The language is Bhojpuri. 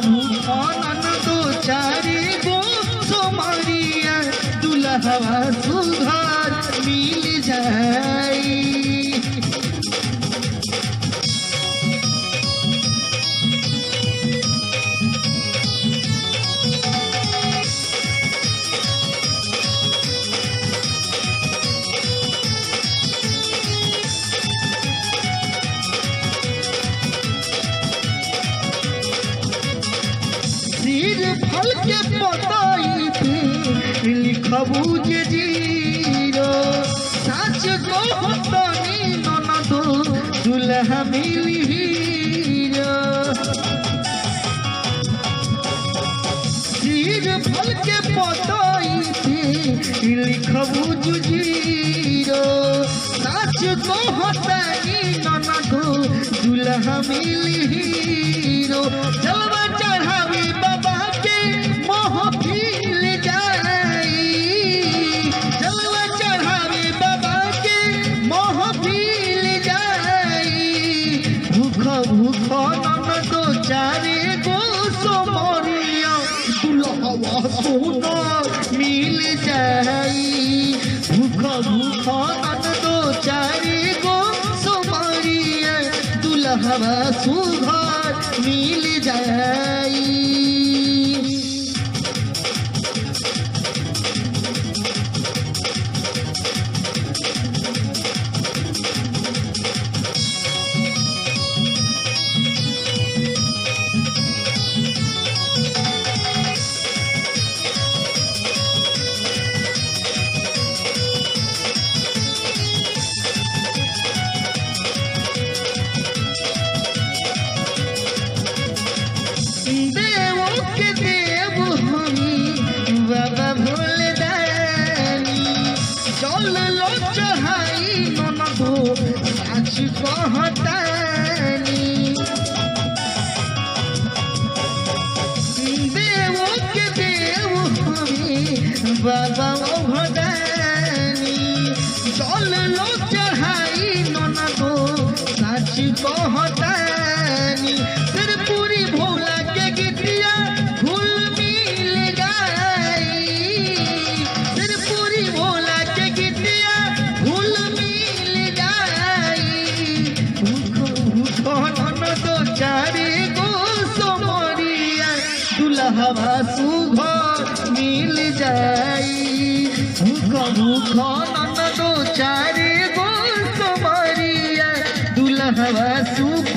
भूखा ननद चारी गो सोमरिया दुल्हवा सुघर मिल जाई। सिर फल के पताई पे लिखबू जे जीरो सच को तनी ननदो दुल्हा मिली हीरो। सिर फल के पताई पे लिखबू जे जीरो सच को तनी ननदो दुल्हा मिली हीरो। जलवा चढ़ावी बाबा के महफिल जाई, जलवा चढ़ावी बाबा के महफिल जाई। भूख भूख ननदो चारे गो सोमरिया दुल्हवा सुघर मिल जाई। भूख भूख ननदो चारे गो सोमरिया दुल्हवा सुघर मिल जाई। देवों के देव हमी बाबा भोले दानी चल लो चढ़ाई ननदो सच कहतानी। देवों के देव हमी बाबा भोदानी चल लो चढ़ाई ननदो सच कहतानी। फिर पूरी भोला के गिटिया घुल मिल गई, फिर पूरी भोला के गिटिया घुल मिल गई। भूखो भूखो ननदो चारे गो सोमरिया दुल्हवा सुघर मिल जाई। भूखो भूखो ननदो चारे गो सोमरिया दुल्हवा सुघर